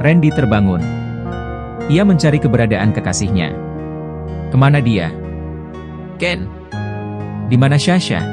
Randy terbangun. Ia mencari keberadaan kekasihnya. Kemana dia? Ken. Di mana Sasha?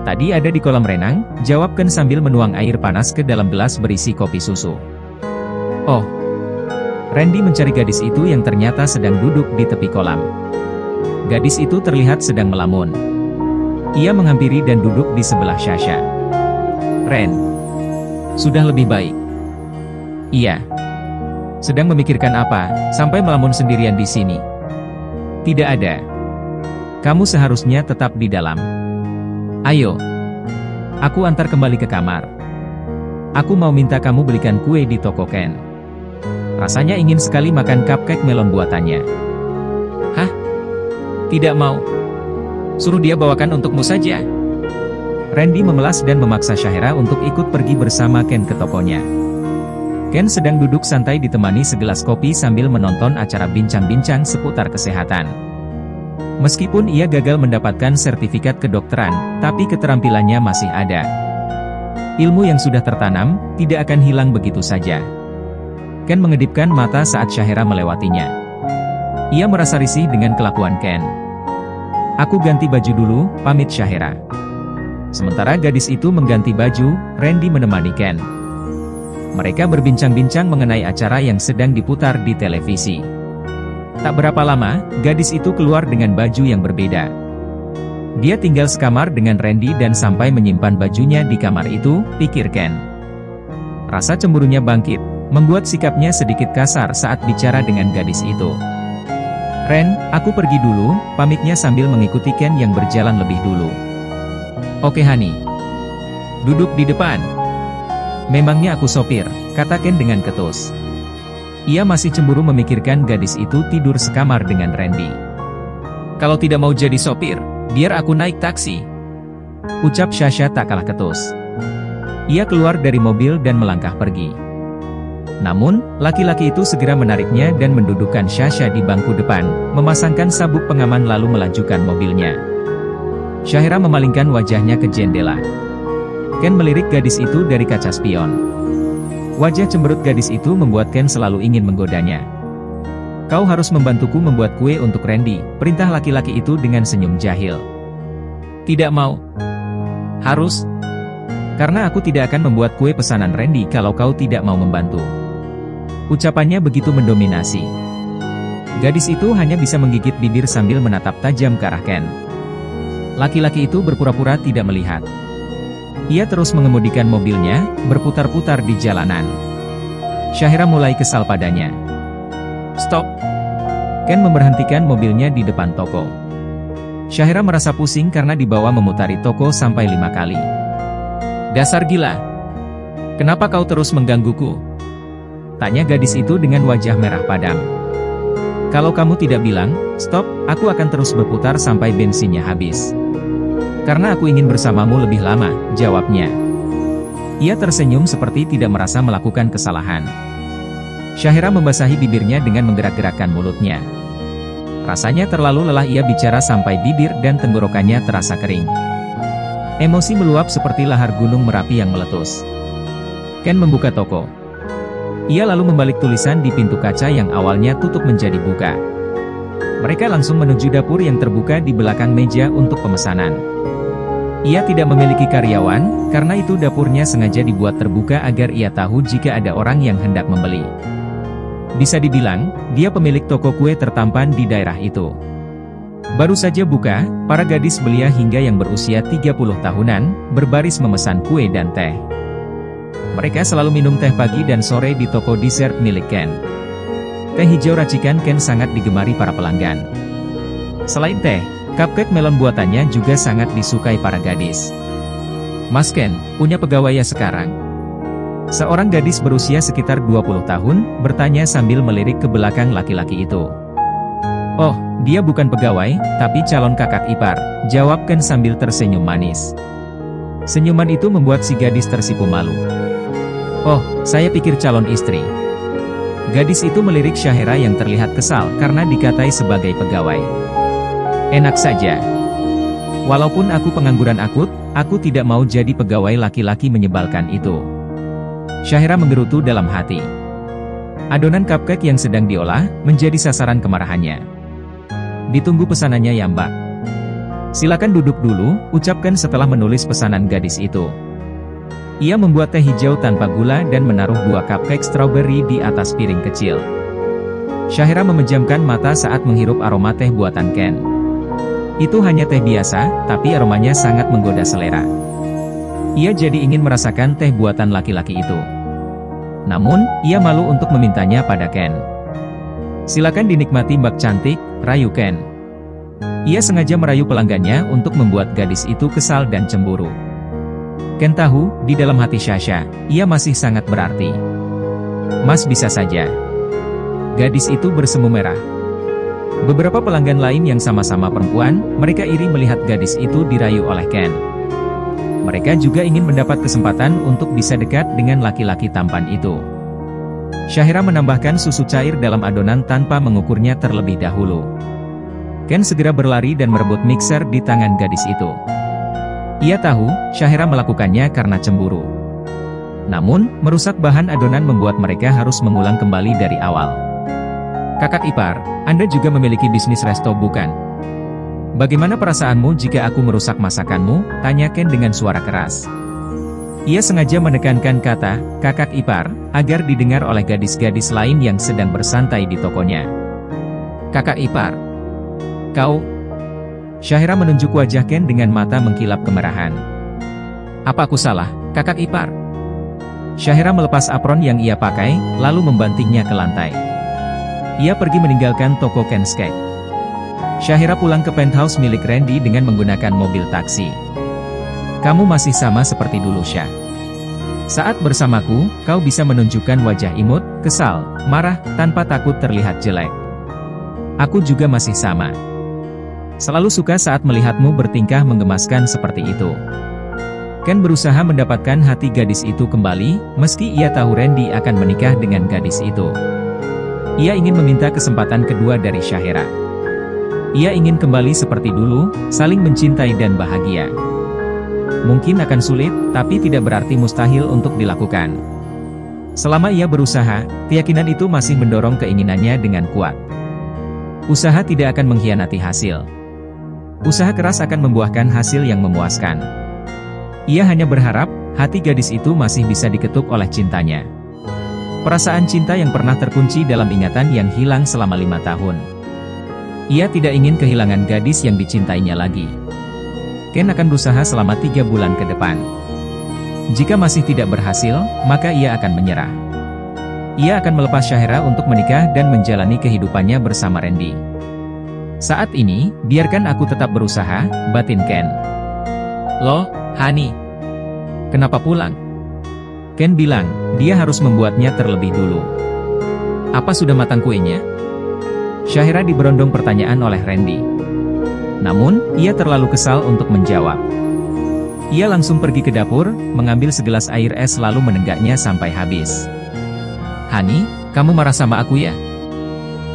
Tadi ada di kolam renang, jawab Ken sambil menuang air panas ke dalam gelas berisi kopi susu. Oh. Randy mencari gadis itu yang ternyata sedang duduk di tepi kolam. Gadis itu terlihat sedang melamun. Ia menghampiri dan duduk di sebelah Sasha. Ren. Sudah lebih baik. Iya. Sedang memikirkan apa, sampai melamun sendirian di sini? Tidak ada. Kamu seharusnya tetap di dalam. Ayo. Aku antar kembali ke kamar. Aku mau minta kamu belikan kue di toko Ken. Rasanya ingin sekali makan cupcake melon buatannya. Hah? Tidak mau. Suruh dia bawakan untukmu saja. Randy memelas dan memaksa Shahira untuk ikut pergi bersama Ken ke tokonya. Ken sedang duduk santai ditemani segelas kopi sambil menonton acara bincang-bincang seputar kesehatan. Meskipun ia gagal mendapatkan sertifikat kedokteran, tapi keterampilannya masih ada. Ilmu yang sudah tertanam, tidak akan hilang begitu saja. Ken mengedipkan mata saat Shahira melewatinya. Ia merasa risih dengan kelakuan Ken. Aku ganti baju dulu, pamit Shahira. Sementara gadis itu mengganti baju, Randy menemani Ken. Mereka berbincang-bincang mengenai acara yang sedang diputar di televisi. Tak berapa lama, gadis itu keluar dengan baju yang berbeda. Dia tinggal sekamar dengan Randy dan sampai menyimpan bajunya di kamar itu, pikir Ken. Rasa cemburunya bangkit, membuat sikapnya sedikit kasar saat bicara dengan gadis itu. Ren, aku pergi dulu, pamitnya sambil mengikuti Ken yang berjalan lebih dulu. Oke Hani. Duduk di depan. Memangnya aku sopir, kata Ken dengan ketus. Ia masih cemburu memikirkan gadis itu tidur sekamar dengan Randy. Kalau tidak mau jadi sopir, biar aku naik taksi. Ucap Sasha tak kalah ketus. Ia keluar dari mobil dan melangkah pergi. Namun, laki-laki itu segera menariknya dan mendudukkan Sasha di bangku depan, memasangkan sabuk pengaman lalu melajukan mobilnya. Shahira memalingkan wajahnya ke jendela. Ken melirik gadis itu dari kaca spion. Wajah cemberut gadis itu membuat Ken selalu ingin menggodanya. Kau harus membantuku membuat kue untuk Randy, perintah laki-laki itu dengan senyum jahil. Tidak mau. Harus. Karena aku tidak akan membuat kue pesanan Randy kalau kau tidak mau membantu. Ucapannya begitu mendominasi. Gadis itu hanya bisa menggigit bibir sambil menatap tajam ke arah Ken. Laki-laki itu berpura-pura tidak melihat. Ia terus mengemudikan mobilnya, berputar-putar di jalanan. Shahira mulai kesal padanya. Stop! Ken memberhentikan mobilnya di depan toko. Shahira merasa pusing karena dibawa memutari toko sampai 5 kali. Dasar gila! Kenapa kau terus menggangguku? Tanya gadis itu dengan wajah merah padam. Kalau kamu tidak bilang, stop, aku akan terus berputar sampai bensinnya habis. Karena aku ingin bersamamu lebih lama, jawabnya. Ia tersenyum seperti tidak merasa melakukan kesalahan. Shahira membasahi bibirnya dengan menggerak-gerakkan mulutnya. Rasanya terlalu lelah ia bicara sampai bibir dan tenggorokannya terasa kering. Emosi meluap seperti lahar gunung Merapi yang meletus. Ken membuka toko. Ia lalu membalik tulisan di pintu kaca yang awalnya tutup menjadi buka. Mereka langsung menuju dapur yang terbuka di belakang meja untuk pemesanan. Ia tidak memiliki karyawan, karena itu dapurnya sengaja dibuat terbuka agar ia tahu jika ada orang yang hendak membeli. Bisa dibilang, dia pemilik toko kue tertampan di daerah itu. Baru saja buka, para gadis belia hingga yang berusia 30 tahunan, berbaris memesan kue dan teh. Mereka selalu minum teh pagi dan sore di toko dessert milik Ken. Teh hijau racikan Ken sangat digemari para pelanggan. Selain teh, cupcake melon buatannya juga sangat disukai para gadis. Mas Ken, punya pegawai ya sekarang? Seorang gadis berusia sekitar 20 tahun, bertanya sambil melirik ke belakang laki-laki itu. Oh, dia bukan pegawai, tapi calon kakak ipar, jawab Ken sambil tersenyum manis. Senyuman itu membuat si gadis tersipu malu. Oh, saya pikir calon istri. Gadis itu melirik Shahira yang terlihat kesal karena dikatai sebagai pegawai. Enak saja. Walaupun aku pengangguran akut, aku tidak mau jadi pegawai laki-laki menyebalkan itu. Shahira menggerutu dalam hati. Adonan cupcake yang sedang diolah menjadi sasaran kemarahannya. Ditunggu pesanannya ya Mbak. Silakan duduk dulu, ucapkan setelah menulis pesanan gadis itu. Ia membuat teh hijau tanpa gula dan menaruh 2 cupcake strawberry di atas piring kecil. Syahira memejamkan mata saat menghirup aroma teh buatan Ken. Itu hanya teh biasa, tapi aromanya sangat menggoda selera. Ia jadi ingin merasakan teh buatan laki-laki itu. Namun, ia malu untuk memintanya pada Ken. Silakan dinikmati Mbak cantik, rayu Ken. Ia sengaja merayu pelanggannya untuk membuat gadis itu kesal dan cemburu. Ken tahu, di dalam hati Sasha, ia masih sangat berarti. Mas bisa saja. Gadis itu bersemu merah. Beberapa pelanggan lain yang sama-sama perempuan, mereka iri melihat gadis itu dirayu oleh Ken. Mereka juga ingin mendapat kesempatan untuk bisa dekat dengan laki-laki tampan itu. Syahira menambahkan susu cair dalam adonan tanpa mengukurnya terlebih dahulu. Ken segera berlari dan merebut mixer di tangan gadis itu. Ia tahu, Syahira melakukannya karena cemburu. Namun, merusak bahan adonan membuat mereka harus mengulang kembali dari awal. Kakak ipar, Anda juga memiliki bisnis resto bukan? Bagaimana perasaanmu jika aku merusak masakanmu? Tanya Ken dengan suara keras. Ia sengaja menekankan kata, kakak ipar, agar didengar oleh gadis-gadis lain yang sedang bersantai di tokonya. Kakak ipar. Kau... Syahira menunjuk wajah Ken dengan mata mengkilap kemerahan. Apa aku salah, kakak ipar? Syahira melepas apron yang ia pakai, lalu membantingnya ke lantai. Ia pergi meninggalkan toko Ken's Cake. Syahira pulang ke penthouse milik Randy dengan menggunakan mobil taksi. Kamu masih sama seperti dulu, Syah. Saat bersamaku, kau bisa menunjukkan wajah imut, kesal, marah, tanpa takut terlihat jelek. Aku juga masih sama. Selalu suka saat melihatmu bertingkah menggemaskan seperti itu. Ken berusaha mendapatkan hati gadis itu kembali, meski ia tahu Randy akan menikah dengan gadis itu. Ia ingin meminta kesempatan kedua dari Syahira. Ia ingin kembali seperti dulu, saling mencintai dan bahagia. Mungkin akan sulit, tapi tidak berarti mustahil untuk dilakukan. Selama ia berusaha, keyakinan itu masih mendorong keinginannya dengan kuat. Usaha tidak akan mengkhianati hasil. Usaha keras akan membuahkan hasil yang memuaskan. Ia hanya berharap, hati gadis itu masih bisa diketuk oleh cintanya. Perasaan cinta yang pernah terkunci dalam ingatan yang hilang selama 5 tahun. Ia tidak ingin kehilangan gadis yang dicintainya lagi. Ken akan berusaha selama 3 bulan ke depan. Jika masih tidak berhasil, maka ia akan menyerah. Ia akan melepas Syahira untuk menikah dan menjalani kehidupannya bersama Randy. Saat ini, biarkan aku tetap berusaha, batin Ken. Loh, Hani. Kenapa pulang? Ken bilang, dia harus membuatnya terlebih dulu. Apa sudah matang kuenya? Syahira diberondong pertanyaan oleh Randy. Namun, ia terlalu kesal untuk menjawab. Ia langsung pergi ke dapur, mengambil segelas air es lalu menenggaknya sampai habis. Hani, kamu marah sama aku ya?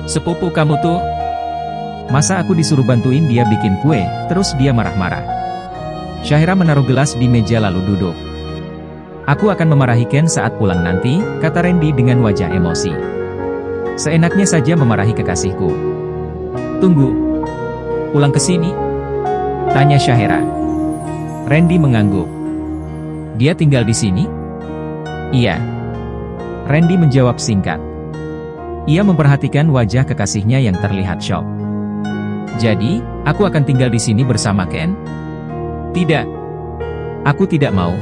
Sepupu kamu tuh. Masa aku disuruh bantuin dia bikin kue, terus dia marah-marah. Syahira menaruh gelas di meja lalu duduk. Aku akan memarahi Ken saat pulang nanti, kata Randy dengan wajah emosi. Seenaknya saja memarahi kekasihku. Tunggu. Pulang ke sini? Tanya Syahira. Randy mengangguk. Dia tinggal di sini? Iya. Randy menjawab singkat. Ia memperhatikan wajah kekasihnya yang terlihat syok. Jadi, aku akan tinggal di sini bersama Ken? Tidak. Aku tidak mau.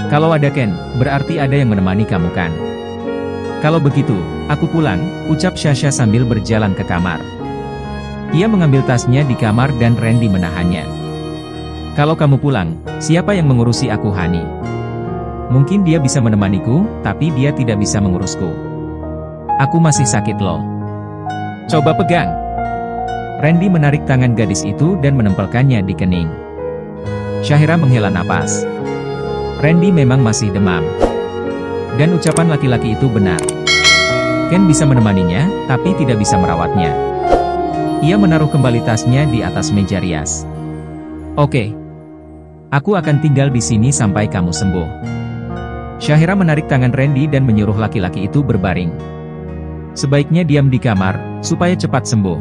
Kalau ada Ken, berarti ada yang menemani kamu kan? Kalau begitu, aku pulang, ucap Sasha sambil berjalan ke kamar. Ia mengambil tasnya di kamar dan Randy menahannya. Kalau kamu pulang, siapa yang mengurusi aku, Hani? Mungkin dia bisa menemaniku, tapi dia tidak bisa mengurusku. Aku masih sakit loh. Coba pegang. Randy menarik tangan gadis itu dan menempelkannya di kening. Syahira menghela napas. Randy memang masih demam. Dan ucapan laki-laki itu benar. Ken bisa menemaninya, tapi tidak bisa merawatnya. Ia menaruh kembali tasnya di atas meja rias. Oke. Aku akan tinggal di sini sampai kamu sembuh. Syahira menarik tangan Randy dan menyuruh laki-laki itu berbaring. Sebaiknya diam di kamar, supaya cepat sembuh.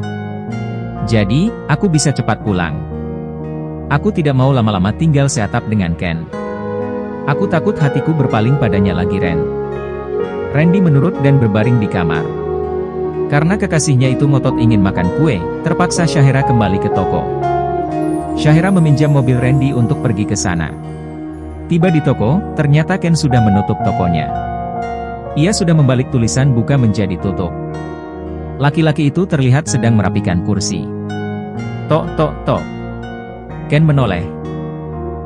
Jadi, aku bisa cepat pulang. Aku tidak mau lama-lama tinggal seatap dengan Ken. Aku takut hatiku berpaling padanya lagi, Ren. Randy menurut dan berbaring di kamar. Karena kekasihnya itu ngotot ingin makan kue, terpaksa Shahira kembali ke toko. Shahira meminjam mobil Randy untuk pergi ke sana. Tiba di toko, ternyata Ken sudah menutup tokonya. Ia sudah membalik tulisan buka menjadi tutup. Laki-laki itu terlihat sedang merapikan kursi. Tok tok tok. Ken menoleh.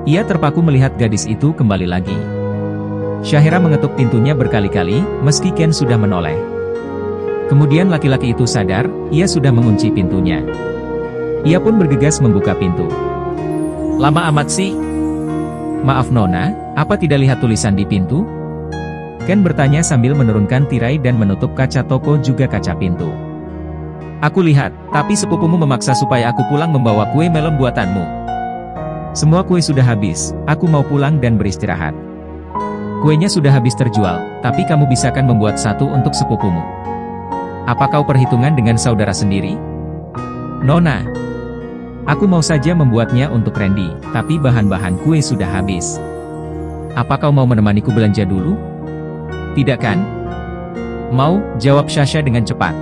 Ia terpaku melihat gadis itu kembali lagi. Shahira mengetuk pintunya berkali-kali, meski Ken sudah menoleh. Kemudian laki-laki itu sadar, ia sudah mengunci pintunya. Ia pun bergegas membuka pintu. Lama amat sih. Maaf Nona, apa tidak lihat tulisan di pintu? Ken bertanya sambil menurunkan tirai dan menutup kaca toko juga kaca pintu. Aku lihat, tapi sepupumu memaksa supaya aku pulang membawa kue melon buatanmu. Semua kue sudah habis, aku mau pulang dan beristirahat. Kuenya sudah habis terjual, tapi kamu bisakan membuat satu untuk sepupumu. Apa kau perhitungan dengan saudara sendiri? Nona, aku mau saja membuatnya untuk Randy, tapi bahan-bahan kue sudah habis. Apa kau mau menemaniku belanja dulu? Tidak kan? Mau, jawab Sasha dengan cepat.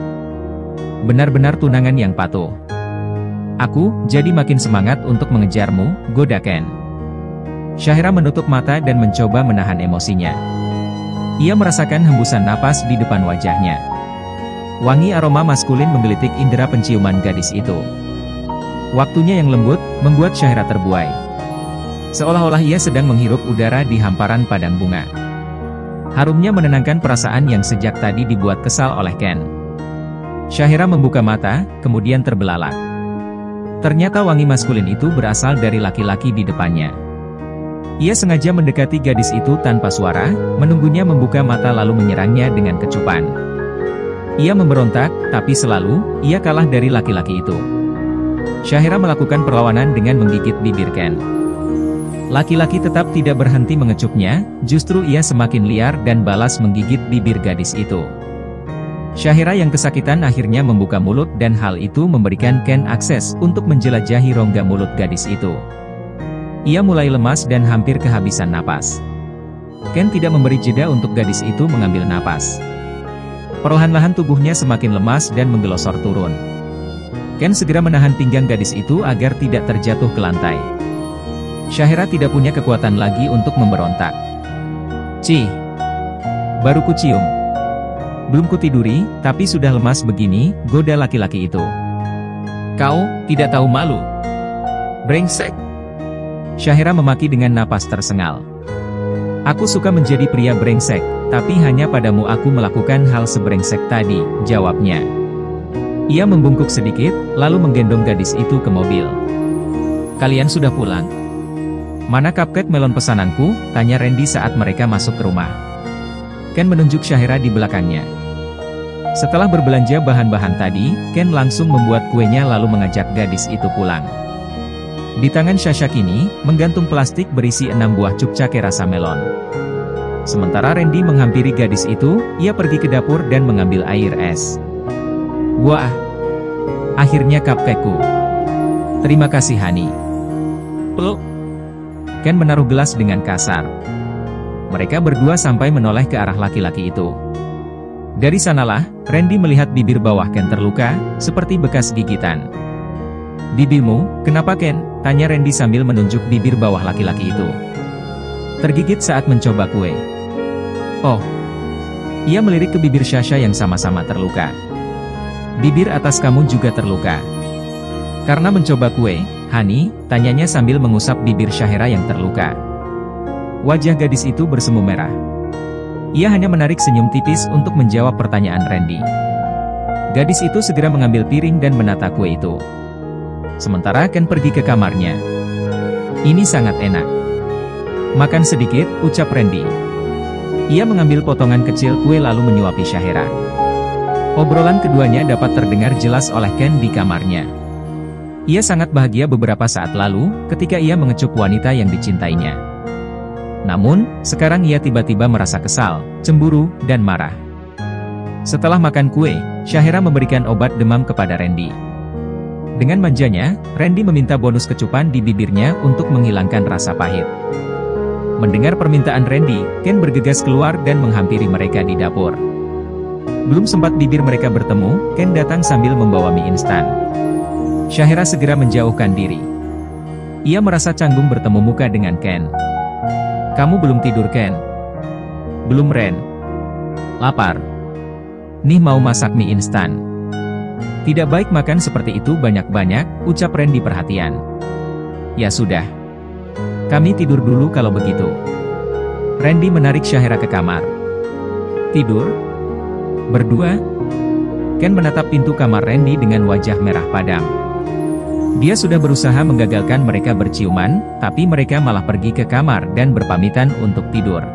Benar-benar tunangan yang patuh. Aku, jadi makin semangat untuk mengejarmu, goda Ken. Shahira menutup mata dan mencoba menahan emosinya. Ia merasakan hembusan napas di depan wajahnya. Wangi aroma maskulin menggelitik indera penciuman gadis itu. Waktunya yang lembut, membuat Shahira terbuai. Seolah-olah ia sedang menghirup udara di hamparan padang bunga. Harumnya menenangkan perasaan yang sejak tadi dibuat kesal oleh Ken. Shahira membuka mata, kemudian terbelalak. Ternyata wangi maskulin itu berasal dari laki-laki di depannya. Ia sengaja mendekati gadis itu tanpa suara, menunggunya membuka mata lalu menyerangnya dengan kecupan. Ia memberontak, tapi selalu, ia kalah dari laki-laki itu. Shahira melakukan perlawanan dengan menggigit bibir Ken. Laki-laki tetap tidak berhenti mengecupnya, justru ia semakin liar dan balas menggigit bibir gadis itu. Shahira yang kesakitan akhirnya membuka mulut dan hal itu memberikan Ken akses untuk menjelajahi rongga mulut gadis itu. Ia mulai lemas dan hampir kehabisan napas. Ken tidak memberi jeda untuk gadis itu mengambil napas. Perlahan-lahan tubuhnya semakin lemas dan menggelosor turun. Ken segera menahan pinggang gadis itu agar tidak terjatuh ke lantai. Shahira tidak punya kekuatan lagi untuk memberontak. Cih! Baru kucium. Belum kutiduri, tapi sudah lemas begini, goda laki-laki itu. Kau, tidak tahu malu. Brengsek! Shahira memaki dengan napas tersengal. Aku suka menjadi pria brengsek, tapi hanya padamu aku melakukan hal sebrengsek tadi, jawabnya. Ia membungkuk sedikit, lalu menggendong gadis itu ke mobil. Kalian sudah pulang? Mana cupcake melon pesananku? Tanya Randy saat mereka masuk ke rumah. Ken menunjuk Shahira di belakangnya. Setelah berbelanja bahan-bahan tadi, Ken langsung membuat kuenya lalu mengajak gadis itu pulang. Di tangan Sasha kini, menggantung plastik berisi 6 buah cupcake rasa melon. Sementara Randy menghampiri gadis itu, ia pergi ke dapur dan mengambil air es. Wah! Akhirnya cupcakeku. Terima kasih Hani. Peluk. Ken menaruh gelas dengan kasar. Mereka berdua sampai menoleh ke arah laki-laki itu. Dari sanalah, Randy melihat bibir bawah Ken terluka, seperti bekas gigitan. Bibirmu, kenapa Ken? Tanya Randy sambil menunjuk bibir bawah laki-laki itu. Tergigit saat mencoba kue. Oh. Ia melirik ke bibir Sasha yang sama-sama terluka. Bibir atas kamu juga terluka. Karena mencoba kue, Hani, tanyanya sambil mengusap bibir Shahira yang terluka. Wajah gadis itu bersemu merah. Ia hanya menarik senyum tipis untuk menjawab pertanyaan Randy. Gadis itu segera mengambil piring dan menata kue itu. Sementara Ken pergi ke kamarnya. Ini sangat enak. Makan sedikit, ucap Randy. Ia mengambil potongan kecil kue lalu menyuapi Shahira. Obrolan keduanya dapat terdengar jelas oleh Ken di kamarnya. Ia sangat bahagia beberapa saat lalu, ketika ia mengecup wanita yang dicintainya. Namun, sekarang ia tiba-tiba merasa kesal, cemburu, dan marah. Setelah makan kue, Syahira memberikan obat demam kepada Randy. Dengan manjanya, Randy meminta bonus kecupan di bibirnya untuk menghilangkan rasa pahit. Mendengar permintaan Randy, Ken bergegas keluar dan menghampiri mereka di dapur. Belum sempat bibir mereka bertemu, Ken datang sambil membawa mie instan. Syahira segera menjauhkan diri. Ia merasa canggung bertemu muka dengan Ken. "Kamu belum tidur, Ken?" "Belum, Ren. Lapar. Nih mau masak mie instan." "Tidak baik makan seperti itu banyak-banyak," ucap Randy perhatian. "Ya sudah. Kami tidur dulu kalau begitu." Randy menarik Syahira ke kamar. "Tidur? Berdua?" Ken menatap pintu kamar Randy dengan wajah merah padam. Dia sudah berusaha menggagalkan mereka berciuman, tapi mereka malah pergi ke kamar dan berpamitan untuk tidur.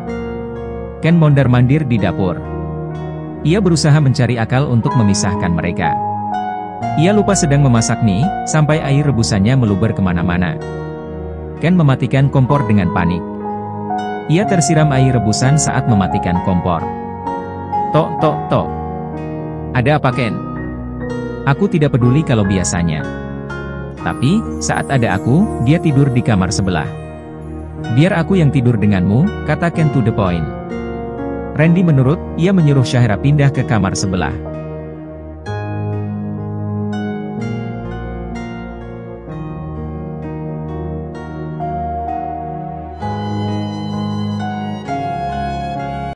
Ken mondar-mandir di dapur. Ia berusaha mencari akal untuk memisahkan mereka. Ia lupa sedang memasak mie, sampai air rebusannya meluber kemana-mana. Ken mematikan kompor dengan panik. Ia tersiram air rebusan saat mematikan kompor. "Tok, tok, tok. Ada apa, Ken?" "Aku tidak peduli kalau biasanya. Tapi, saat ada aku, dia tidur di kamar sebelah." "Biar aku yang tidur denganmu," kata Ken to the point. Randy menurut, ia menyuruh Syahira pindah ke kamar sebelah.